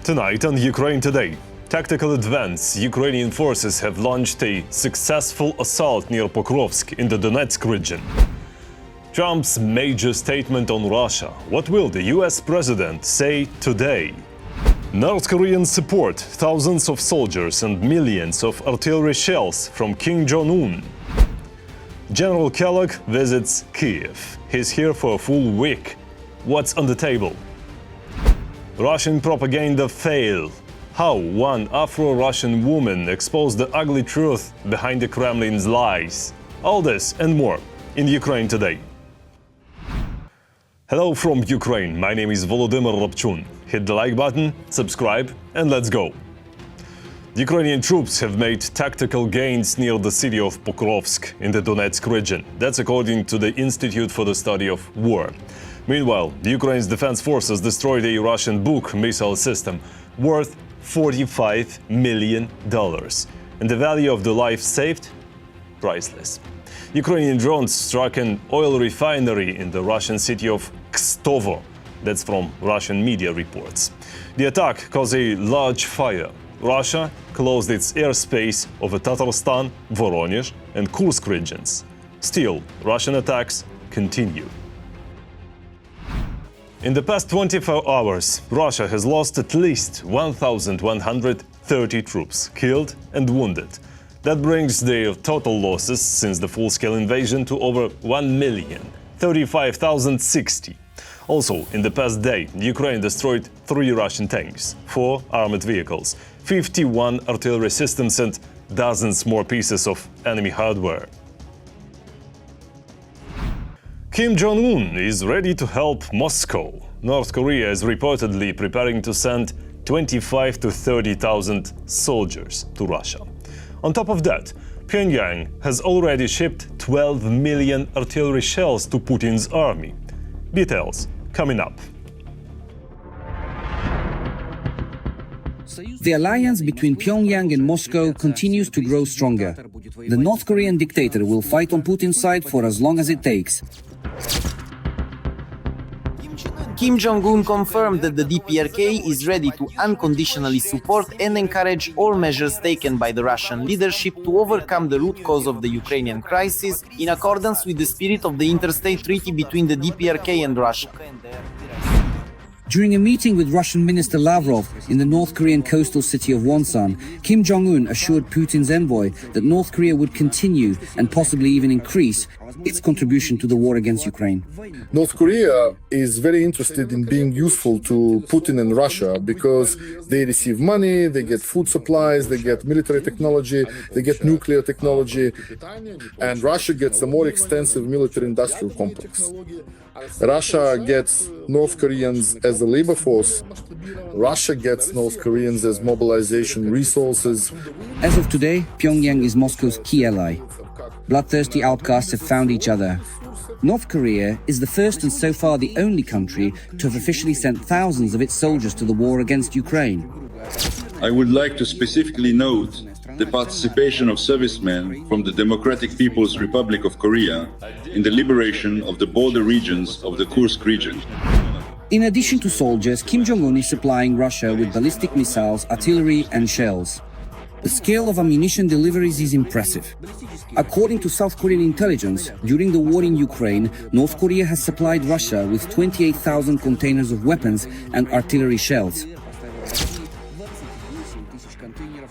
Tonight on Ukraine Today, tactical advance. Ukrainian forces have launched a successful assault near Pokrovsk in the Donetsk region. Trump's major statement on Russia. What will the US president say today? North Koreans support thousands of soldiers and millions of artillery shells from Kim Jong-un. General Kellogg visits Kiev. He's here for a full week. What's on the table? Russian propaganda fail. How one Afro-Russian woman exposed the ugly truth behind the Kremlin's lies. All this and more in Ukraine Today. Hello from Ukraine. My name is Volodymyr Robchun. Hit the like button, subscribe, and let's go. Ukrainian troops have made tactical gains near the city of Pokrovsk in the Donetsk region. That's according to the Institute for the Study of War. Meanwhile, Ukraine's defense forces destroyed a Russian Buk missile system worth $45 million. And the value of the life saved? Priceless. Ukrainian drones struck an oil refinery in the Russian city of Kstovo. That's from Russian media reports. The attack caused a large fire. Russia closed its airspace over Tatarstan, Voronezh, and Kursk regions. Still, Russian attacks continue. In the past 24 hours, Russia has lost at least 1,130 troops, killed and wounded. That brings their total losses since the full-scale invasion to over 1,035,060. Also, in the past day, Ukraine destroyed 3 Russian tanks, 4 armored vehicles, 51 artillery systems and dozens more pieces of enemy hardware. Kim Jong-un is ready to help Moscow. North Korea is reportedly preparing to send 25,000 to 30,000 soldiers to Russia. On top of that, Pyongyang has already shipped 12 million artillery shells to Putin's army. Details coming up. The alliance between Pyongyang and Moscow continues to grow stronger. The North Korean dictator will fight on Putin's side for as long as it takes. Kim Jong-un confirmed that the DPRK is ready to unconditionally support and encourage all measures taken by the Russian leadership to overcome the root cause of the Ukrainian crisis in accordance with the spirit of the interstate treaty between the DPRK and Russia. During a meeting with Russian Minister Lavrov in the North Korean coastal city of Wonsan, Kim Jong-un assured Putin's envoy that North Korea would continue and possibly even increase its contribution to the war against Ukraine. North Korea is very interested in being useful to Putin and Russia because they receive money, they get food supplies, they get military technology, they get nuclear technology, and Russia gets a more extensive military-industrial complex. Russia gets North Koreans as a labor force. Russia gets North Koreans as mobilization resources. As of today, Pyongyang is Moscow's key ally. Bloodthirsty outcasts have found each other. North Korea is the first and so far the only country to have officially sent thousands of its soldiers to the war against Ukraine. I would like to specifically note the participation of servicemen from the Democratic People's Republic of Korea in the liberation of the border regions of the Kursk region. In addition to soldiers, Kim Jong-un is supplying Russia with ballistic missiles, artillery and shells. The scale of ammunition deliveries is impressive. According to South Korean intelligence, during the war in Ukraine, North Korea has supplied Russia with 28,000 containers of weapons and artillery shells.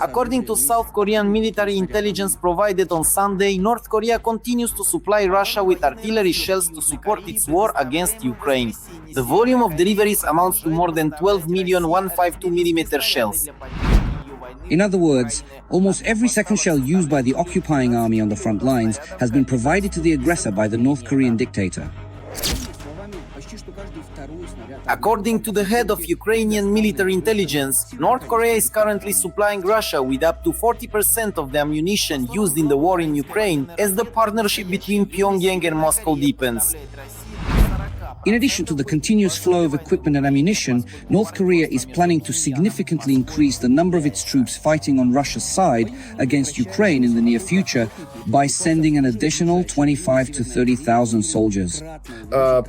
According to South Korean military intelligence provided on Sunday, North Korea continues to supply Russia with artillery shells to support its war against Ukraine. The volume of deliveries amounts to more than 12 million 152mm shells. In other words, almost every second shell used by the occupying army on the front lines has been provided to the aggressor by the North Korean dictator. According to the head of Ukrainian military intelligence, North Korea is currently supplying Russia with up to 40% of the ammunition used in the war in Ukraine as the partnership between Pyongyang and Moscow deepens. In addition to the continuous flow of equipment and ammunition, North Korea is planning to significantly increase the number of its troops fighting on Russia's side against Ukraine in the near future by sending an additional 25 to 30,000 soldiers.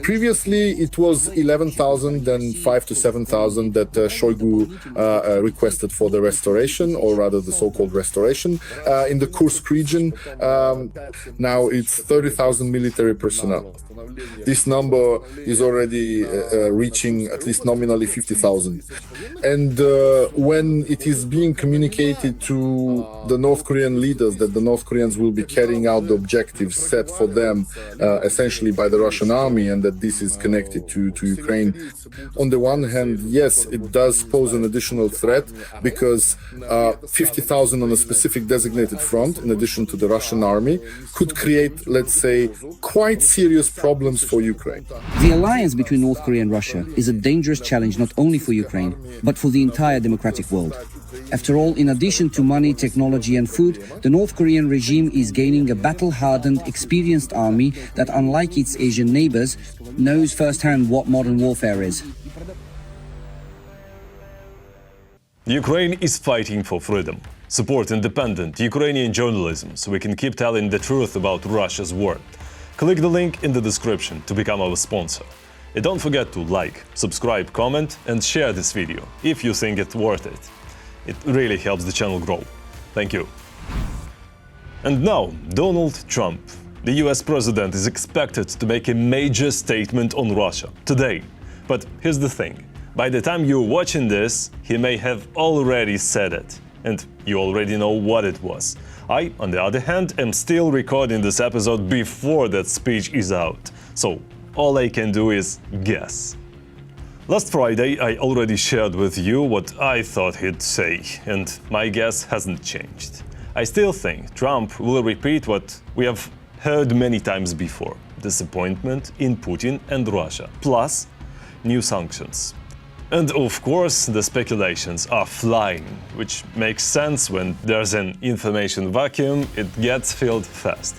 Previously, it was 11,000, then 5 to 7,000 that Shoigu requested for the restoration, or rather the so-called restoration, in the Kursk region. Now it's 30,000 military personnel. This number is already reaching at least nominally 50,000. And when it is being communicated to the North Korean leaders that the North Koreans will be carrying out the objectives set for them essentially by the Russian army, and that this is connected to Ukraine, on the one hand, yes, it does pose an additional threat, because 50,000 on a specific designated front, in addition to the Russian army, could create, let's say, quite serious problems for Ukraine. The alliance between North Korea and Russia is a dangerous challenge not only for Ukraine, but for the entire democratic world. After all, in addition to money, technology and food, the North Korean regime is gaining a battle-hardened, experienced army that, unlike its Asian neighbors, knows firsthand what modern warfare is. Ukraine is fighting for freedom. Support independent Ukrainian journalism so we can keep telling the truth about Russia's war. Click the link in the description to become our sponsor. And don't forget to like, subscribe, comment and share this video if you think it's worth it. It really helps the channel grow. Thank you. And now, Donald Trump. The US president is expected to make a major statement on Russia today. But here's the thing. By the time you're watching this, he may have already said it. And you already know what it was. I, on the other hand, am still recording this episode before that speech is out. So all I can do is guess. Last Friday, I already shared with you what I thought he'd say, and my guess hasn't changed. I still think Trump will repeat what we have heard many times before: disappointment in Putin and Russia, plus new sanctions. And of course, the speculations are flying, which makes sense. When there's an information vacuum, it gets filled fast.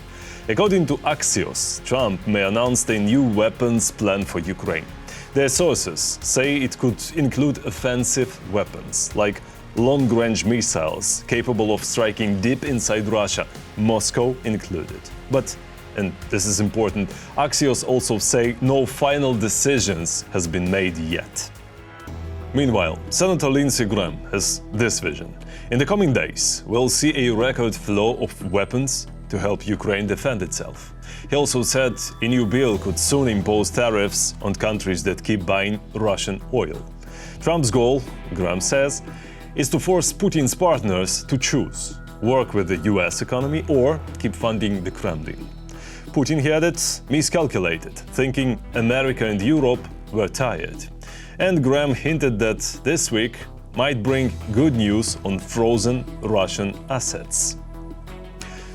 According to Axios, Trump may announce a new weapons plan for Ukraine. Their sources say it could include offensive weapons, like long-range missiles capable of striking deep inside Russia, Moscow included. But, and this is important, Axios also say no final decisions has been made yet. Meanwhile, Senator Lindsey Graham has this vision. In the coming days, we'll see a record flow of weapons to help Ukraine defend itself. He also said a new bill could soon impose tariffs on countries that keep buying Russian oil. Trump's goal, Graham says, is to force Putin's partners to choose: work with the US economy or keep funding the Kremlin. Putin, he added, miscalculated, thinking America and Europe were tired. And Graham hinted that this week might bring good news on frozen Russian assets.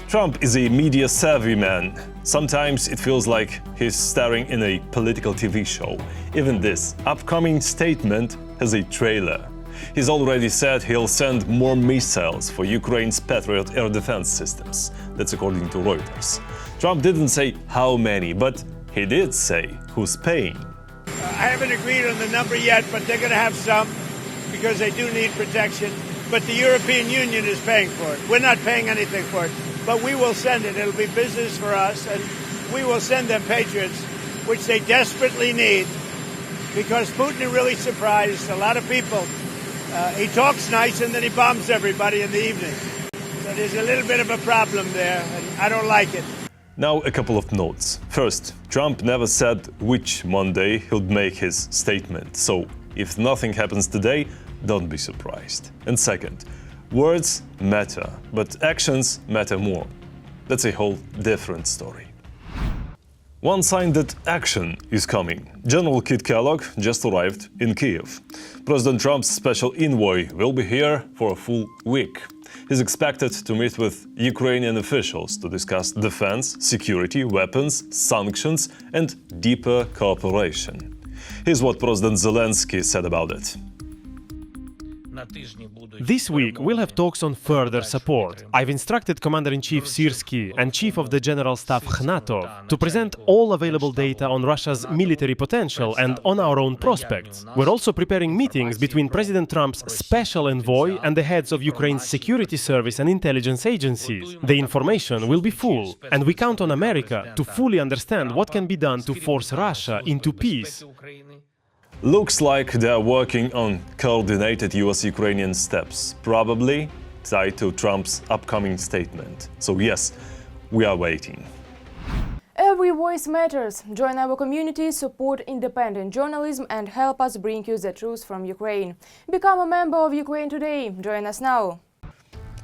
Trump is a media-savvy man. Sometimes it feels like he's starring in a political TV show. Even this upcoming statement has a trailer. He's already said he'll send more missiles for Ukraine's Patriot air defense systems. That's according to Reuters. Trump didn't say how many, but he did say who's paying. I haven't agreed on the number yet, but they're going to have some because they do need protection. But the European Union is paying for it. We're not paying anything for it, but we will send it. It'll be business for us, and we will send them Patriots, which they desperately need, because Putin is really surprised a lot of people. He talks nice, and then he bombs everybody in the evening. So there's a little bit of a problem there, and I don't like it. Now, a couple of notes. First, Trump never said which Monday he'll make his statement, so if nothing happens today, don't be surprised. And second, words matter, but actions matter more. That's a whole different story. One sign that action is coming. General Kit Kellogg just arrived in Kiev. President Trump's special envoy will be here for a full week. He's expected to meet with Ukrainian officials to discuss defense, security, weapons, sanctions, and deeper cooperation. Here's what President Zelensky said about it. This week, we'll have talks on further support. I've instructed Commander-in-Chief Syrskyi and Chief of the General Staff Khnatov to present all available data on Russia's military potential and on our own prospects. We're also preparing meetings between President Trump's special envoy and the heads of Ukraine's security service and intelligence agencies. The information will be full, and we count on America to fully understand what can be done to force Russia into peace. Looks like they are working on coordinated US-Ukrainian steps, probably tied to Trump's upcoming statement. So yes, we are waiting. Every voice matters. Join our community, support independent journalism and help us bring you the truth from Ukraine. Become a member of Ukraine Today. Join us now.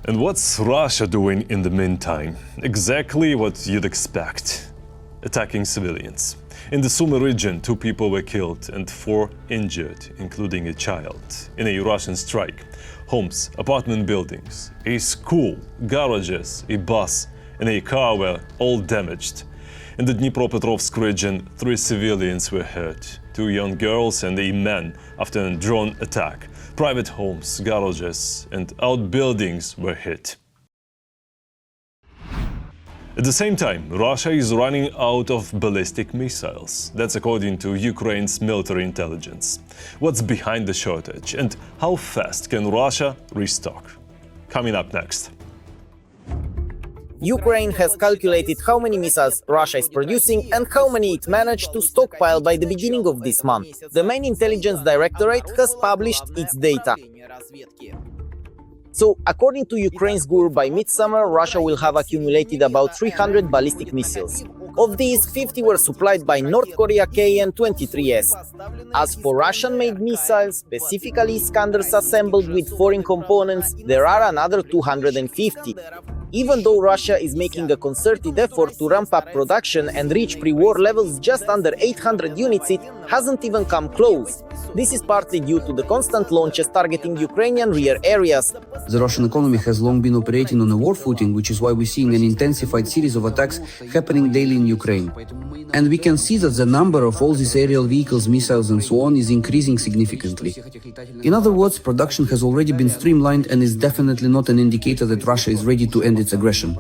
And what's Russia doing in the meantime? Exactly what you'd expect. Attacking civilians. In the Sumy region, 2 people were killed and 4 injured, including a child, in a Russian strike. Homes, apartment buildings, a school, garages, a bus, and a car were all damaged. In the Dnipropetrovsk region, 3 civilians were hurt, 2 young girls and a man after a drone attack. Private homes, garages, and outbuildings were hit. At the same time, Russia is running out of ballistic missiles. That's according to Ukraine's military intelligence. What's behind the shortage and how fast can Russia restock? Coming up next. Ukraine has calculated how many missiles Russia is producing and how many it managed to stockpile by the beginning of this month. The main intelligence directorate has published its data. So, according to Ukraine's GUR, by midsummer, Russia will have accumulated about 300 ballistic missiles. Of these, 50 were supplied by North Korea KN-23S. As for Russian-made missiles, specifically Iskanders assembled with foreign components, there are another 250. Even though Russia is making a concerted effort to ramp up production and reach pre-war levels just under 800 units, it hasn't even come close. This is partly due to the constant launches targeting Ukrainian rear areas. The Russian economy has long been operating on a war footing, which is why we're seeing an intensified series of attacks happening daily in Ukraine. And we can see that the number of all these aerial vehicles, missiles and so on is increasing significantly. In other words, production has already been streamlined and is definitely not an indicator that Russia is ready to end its aggression.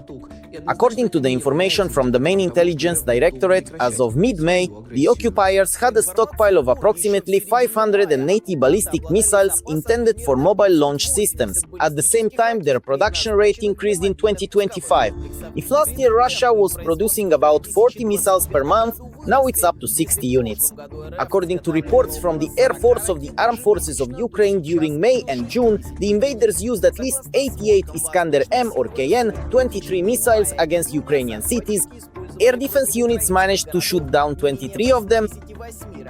According to the information from the main intelligence directorate, as of mid-May, the occupiers had a stockpile of approximately 580 ballistic missiles intended for mobile launch systems. At the same time, their production rate increased in 2025. If last year Russia was producing about 40 missiles per month, now it's up to 60 units. According to reports from the Air Force of the Armed Forces of Ukraine, during May and June, the invaders used at least 88 Iskander-M or KN-23 missiles against Ukrainian cities. Air defense units managed to shoot down 23 of them.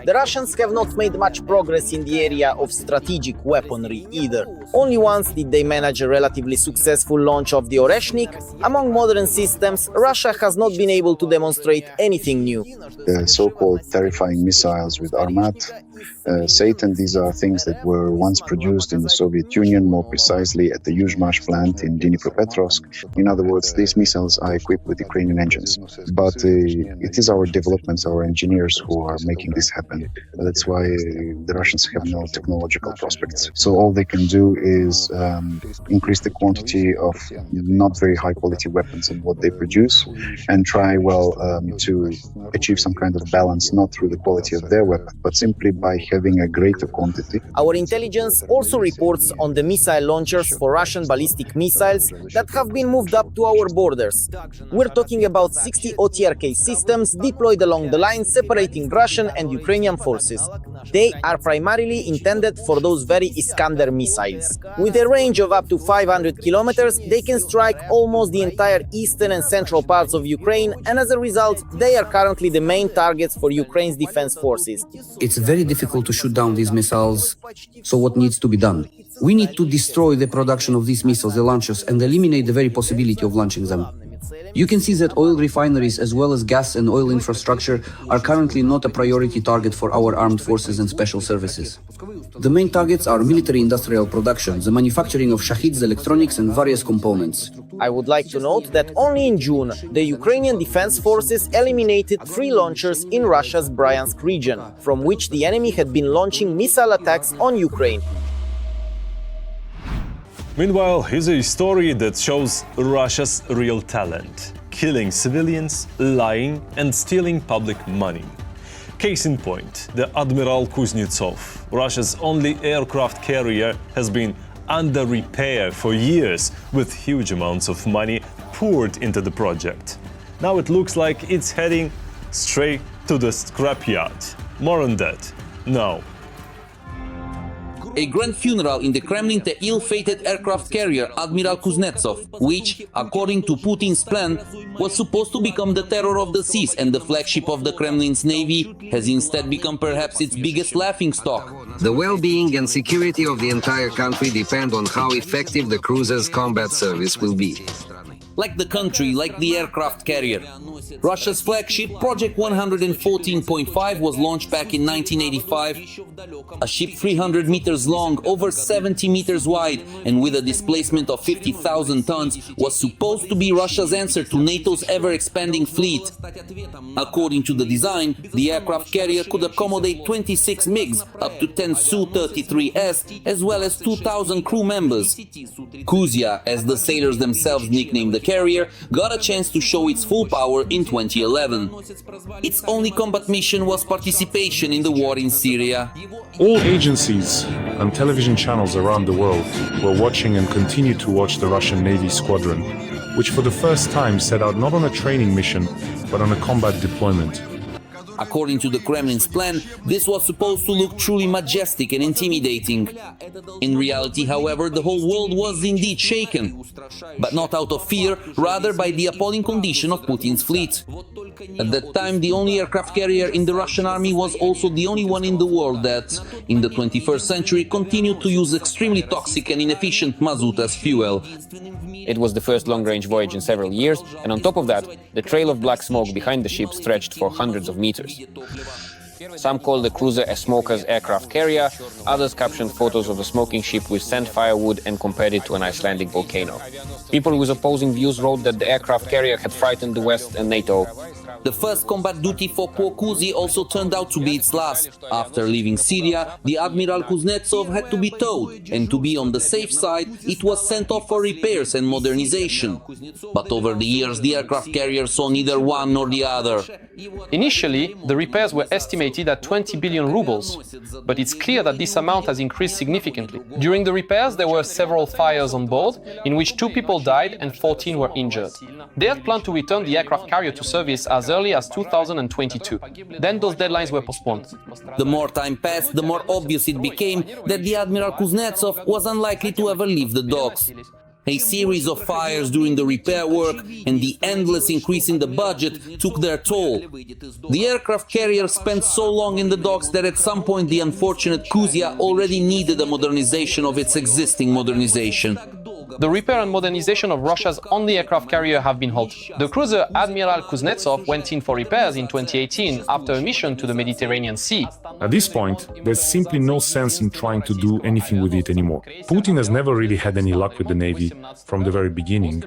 The Russians have not made much progress in the area of strategic weaponry either. Only once did they manage a relatively successful launch of the Oreshnik. Among modern systems, Russia has not been able to demonstrate anything new. The so-called terrifying missiles with Armat, Satan, these are things that were once produced in the Soviet Union, more precisely at the Yuzhmash plant in Dnipropetrovsk. In other words, these missiles are equipped with Ukrainian engines. But it is our developments, our engineers who are making this happen. That's why the Russians have no technological prospects. So all they can do is increase the quantity of not very high quality weapons in what they produce and try, to achieve some kind of balance, not through the quality of their weapon, but simply by having a greater quantity. Our intelligence also reports on the missile launchers for Russian ballistic missiles that have been moved up to our borders. We're talking about 60 OTRK systems deployed along the line separating Russian and Ukrainian forces. They are primarily intended for those very Iskander missiles. With a range of up to 500 kilometers, they can strike almost the entire eastern and central parts of Ukraine, and as a result, they are currently the main targets for Ukraine's defense forces. It's very difficult to shoot down these missiles, so what needs to be done? We need to destroy the production of these missiles, the launchers, and eliminate the very possibility of launching them. You can see that oil refineries as well as gas and oil infrastructure are currently not a priority target for our armed forces and special services. The main targets are military-industrial production, the manufacturing of Shahids, electronics and various components. I would like to note that only in June, the Ukrainian defense forces eliminated 3 launchers in Russia's Bryansk region, from which the enemy had been launching missile attacks on Ukraine. Meanwhile, here's a story that shows Russia's real talent: killing civilians, lying, and stealing public money. Case in point, the Admiral Kuznetsov, Russia's only aircraft carrier, has been under repair for years, with huge amounts of money poured into the project. Now it looks like it's heading straight to the scrapyard. More on that now. A grand funeral in the Kremlin to ill-fated aircraft carrier Admiral Kuznetsov, which, according to Putin's plan, was supposed to become the terror of the seas and the flagship of the Kremlin's navy, has instead become perhaps its biggest laughingstock. The well-being and security of the entire country depend on how effective the cruiser's combat service will be. Like the country, like the aircraft carrier. Russia's flagship, Project 114.5, was launched back in 1985. A ship 300 meters long, over 70 meters wide, and with a displacement of 50,000 tons, was supposed to be Russia's answer to NATO's ever-expanding fleet. According to the design, the aircraft carrier could accommodate 26 MiGs, up to 10 Su-33S, as well as 2,000 crew members. Kuzia, as the sailors themselves nicknamed the carrier, got a chance to show its full power in 2011. Its only combat mission was participation in the war in Syria. All agencies and television channels around the world were watching and continue to watch the Russian Navy squadron, which for the first time set out not on a training mission, but on a combat deployment. According to the Kremlin's plan, this was supposed to look truly majestic and intimidating. In reality, however, the whole world was indeed shaken, but not out of fear, rather by the appalling condition of Putin's fleet. At that time, the only aircraft carrier in the Russian army was also the only one in the world that, in the 21st century, continued to use extremely toxic and inefficient mazout as fuel. It was the first long-range voyage in several years, and on top of that, the trail of black smoke behind the ship stretched for hundreds of meters. Some called the cruiser a smoker's aircraft carrier, others captioned photos of the smoking ship with sand firewood and compared it to an Icelandic volcano. People with opposing views wrote that the aircraft carrier had frightened the West and NATO. The first combat duty for poor Kuzi also turned out to be its last. After leaving Syria, the Admiral Kuznetsov had to be towed, and to be on the safe side, it was sent off for repairs and modernization. But over the years, the aircraft carrier saw neither one nor the other. Initially, the repairs were estimated at 20 billion rubles, but it's clear that this amount has increased significantly. During the repairs, there were several fires on board, in which 2 people died and 14 were injured. They had planned to return the aircraft carrier to service as early as 2022. Then those deadlines were postponed. The more time passed, the more obvious it became that the Admiral Kuznetsov was unlikely to ever leave the docks. A series of fires during the repair work and the endless increase in the budget took their toll. The aircraft carrier spent so long in the docks that at some point the unfortunate Kuzia already needed a modernization of its existing modernization. The repair and modernization of Russia's only aircraft carrier have been halted. The cruiser Admiral Kuznetsov went in for repairs in 2018 after a mission to the Mediterranean Sea. At this point, there's simply no sense in trying to do anything with it anymore. Putin has never really had any luck with the Navy from the very beginning.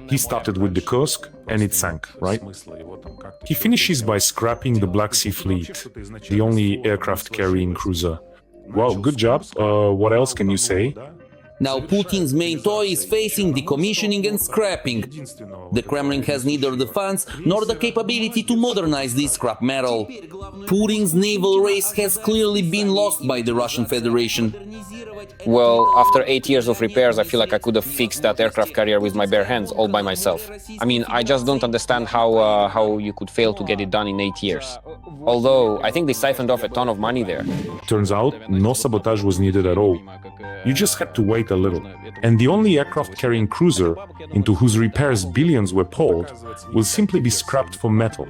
He started with the Kursk and it sank, right? He finishes by scrapping the Black Sea Fleet, the only aircraft carrying cruiser. Well, good job. What else can you say? Now Putin's main toy is facing decommissioning and scrapping. The Kremlin has neither the funds nor the capability to modernize this scrap metal. Putin's naval race has clearly been lost by the Russian Federation. Well, after 8 years of repairs, I feel like I could have fixed that aircraft carrier with my bare hands, all by myself. I mean, I just don't understand how you could fail to get it done in 8 years. Although, I think they siphoned off a ton of money there. Turns out, no sabotage was needed at all. You just had to wait a little. And the only aircraft-carrying cruiser into whose repairs billions were poured will simply be scrapped for metal.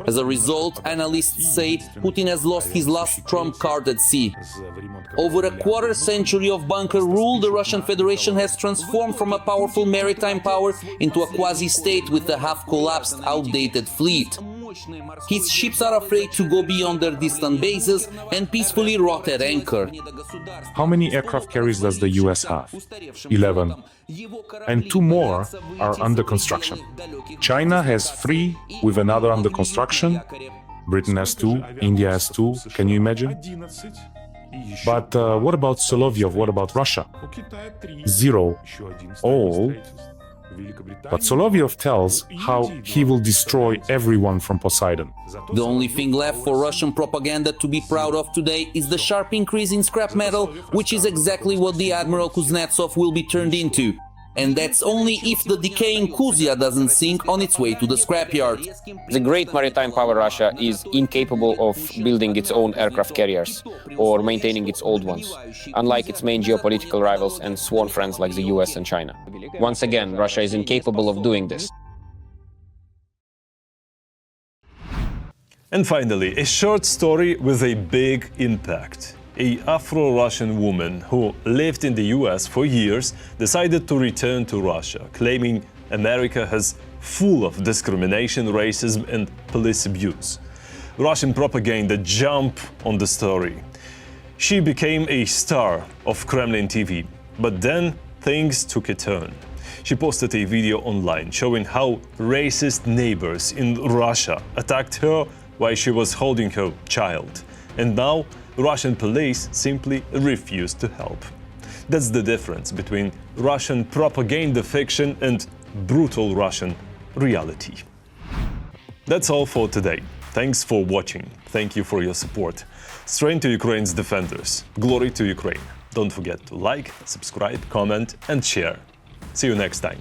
As a result, analysts say Putin has lost his last trump card at sea. Over a quarter century of bunker rule, the Russian Federation has transformed from a powerful maritime power into a quasi-state with a half-collapsed, outdated fleet. His ships are afraid to go beyond their distant bases and peacefully rot at anchor. How many aircraft carriers does the US have? 11. And 2 more are under construction. China has 3 with another under construction. Britain has 2, India has 2. Can you imagine? But what about Solovyev? What about Russia? 0, all. But Solovyev tells how he will destroy everyone from Poseidon. The only thing left for Russian propaganda to be proud of today is the sharp increase in scrap metal, which is exactly what the Admiral Kuznetsov will be turned into. And that's only if the decaying Kuzia doesn't sink on its way to the scrapyard. The great maritime power Russia is incapable of building its own aircraft carriers or maintaining its old ones, unlike its main geopolitical rivals and sworn friends like the US and China. Once again, Russia is incapable of doing this. And finally, a short story with a big impact. A Afro-Russian woman who lived in the US for years decided to return to Russia, claiming America has full of discrimination, racism and police abuse. Russian propaganda jumped on the story. She became a star of Kremlin TV, but then things took a turn. She posted a video online showing how racist neighbors in Russia attacked her while she was holding her child. And now Russian police simply refuse to help. That's the difference between Russian propaganda fiction and brutal Russian reality. That's all for today. Thanks for watching. Thank you for your support. Strength to Ukraine's defenders. Glory to Ukraine. Don't forget to like, subscribe, comment and share. See you next time.